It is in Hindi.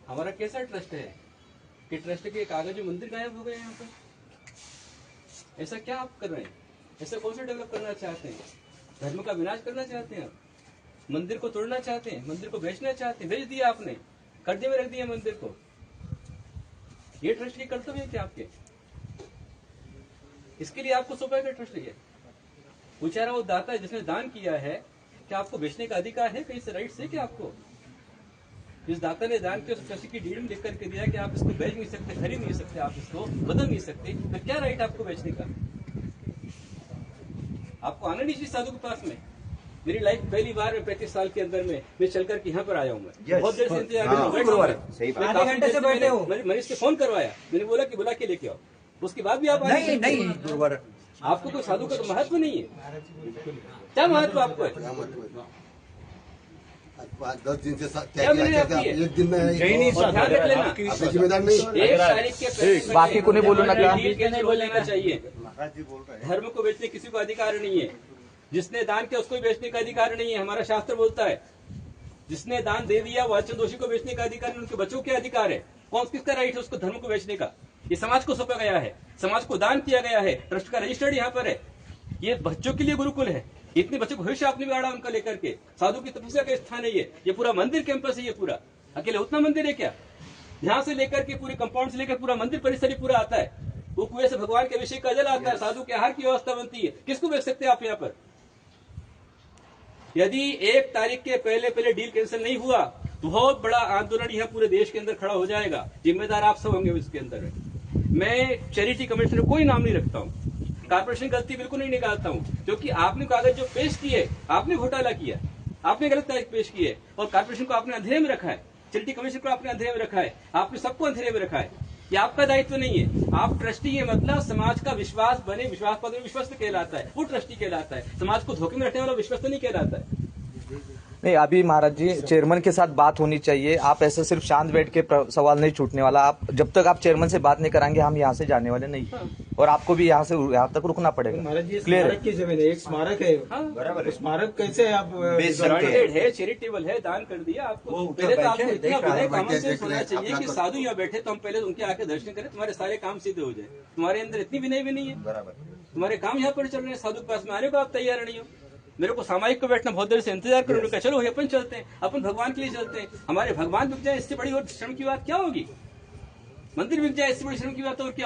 हमारा कैसा ट्रस्ट है कि ट्रस्ट के कागज मंदिर गायब हो गए यहाँ पर? ऐसा क्या आप कर रहे हैं? ऐसा कौन सा डेवलप करना चाहते हैं? धर्म का विनाश करना चाहते हैं आप? मंदिर को तोड़ना चाहते हैं? मंदिर को बेचना चाहते हैं? बेच दिया आपने, कर्जे में रख दिया मंदिर को। ये ट्रस्ट के कर्तव्य थे आपके। इसके लिए आपको सौंपा गया ट्रस्ट है। बेचारा वो दाता है जिसने दान किया है, क्या आपको बेचने का अधिकार है? कहीं से राइट है क्या आपको? जिस दाता ने दान किया उस ट्रस्ट की डीड में लिख करके दिया कि आप इसको बेच नहीं सकते, खरीद नहीं सकते, आप इसको बदल नहीं सकते, फिर क्या राइट आपको बेचने का? आपको आना नहीं चाहिए साधु के पास में। मेरी लाइफ पहली बार में 35 साल के अंदर में मैं चल करके यहाँ पर आया हूँ। मैं बहुत देर से इंतजार आधे घंटे से बैठे हो। मरीज के फोन करवाया, मैंने बोला कि बुला के लेके आओ, उसके बाद भी आप नहीं आपको कोई साधु का तो महत्व नहीं है। क्या महत्व आपको है? 10 दिन से क्या मिले आपकी है? एक दिन में और ध्यान रख लेना, आपका जिम्मेदार नहीं। 1 तारीख के पहले बाकी को नहीं बोलो ना क्या? नहीं बोलना चाहिए। धर्म को बेचने किसी को अधिकार नहीं है। जिसने दान किया उसको बेचने का अधिकार नहीं है। हमारा शास्त्र बोलता है जिसने दान दे दिया वाचन दोषी को बेचने का अधिकार नहीं, उनके बच्चों के अधिकार है। कौन किसका राइट है उसको धर्म को बेचने का? ये समाज को सौंपा गया है, समाज को दान किया गया है, ट्रस्ट का रजिस्टर्ड यहाँ पर है। ये बच्चों के लिए गुरुकुल है। इतने बच्चों को भविष्य आपने बिगाड़ा उनका लेकर के। साधु की तपस्या का स्थान है ये पूरा मंदिर कैंपस है। ये पूरा अकेले उतना मंदिर है क्या? यहाँ से लेकर के पूरे कंपाउंड से लेकर पूरा मंदिर परिसर ही पूरा आता है। वो कुएं से भगवान के अभिषेक का जल आता है, साधु के आहार की व्यवस्था बनती है। किसको बेच सकते हैं आप यहाँ पर? यदि 1 तारीख के पहले डील कैंसिल नहीं हुआ तो बहुत बड़ा आंदोलन यहाँ पूरे देश के अंदर खड़ा हो जाएगा। जिम्मेदार आप सब होंगे इसके अंदर। मैं चैरिटी कमिश्नर कोई नाम नहीं रखता हूँ, कारपोरेशन गलती बिल्कुल नहीं निकालता हूँ, क्योंकि आपने कागज जो पेश किए, आपने घोटाला किया, आपने गलत तारीख पेश की है और कारपोरेशन को आपने अंधेरे में रखा है, चैरिटी कमिश्नर को आपने अंधेरे में रखा है, आपने सबको अंधेरे में रखा है। ये आपका दायित्व नहीं है। आप ट्रस्टी है, मतलब समाज का विश्वास बने, विश्वास पात्र विश्वस्त कहलाता है, वो ट्रस्टी कहलाता है। समाज को धोखे में रखने वाला विश्वस्त नहीं कहलाता है। नहीं, अभी महाराज जी चेयरमैन के साथ बात होनी चाहिए। आप ऐसे सिर्फ शांत बैठ के सवाल नहीं छूटने वाला। आप जब तक आप चेयरमैन से बात नहीं कराएंगे हम यहाँ से जाने वाले नहीं। और आपको भी यहाँ से यहाँ तक रुकना पड़ेगा। महाराज जी क्लियर स्मारक की जमीन है, एक स्मारक है। बराबर है। स्मारक कैसे आप है, चैरिटेबल है, दान कर दिया आपको। पहले तो आपको इतना विनय कॉमन सेंस होना चाहिए कि साधु यहाँ बैठे तो हम पहले उनके आके दर्शन करें, तुम्हारे सारे काम सीधे हो जाए। तुम्हारे अंदर इतनी विनय भी नहीं है। तुम्हारे काम यहाँ पर चल रहे हैं, साधु के पास में आने को आप तैयार नहीं हो। मेरे को सामायिक को बैठना बहुत देर से इंतजार करो। yes. चलो अपन चलते हैं, अपन भगवान के लिए चलते हैं। हमारे भगवान बिक जाए इससे बड़ी और श्रम की बात क्या होगी? मंदिर बिक जाए इससे बड़ी श्रम की बात और क्या?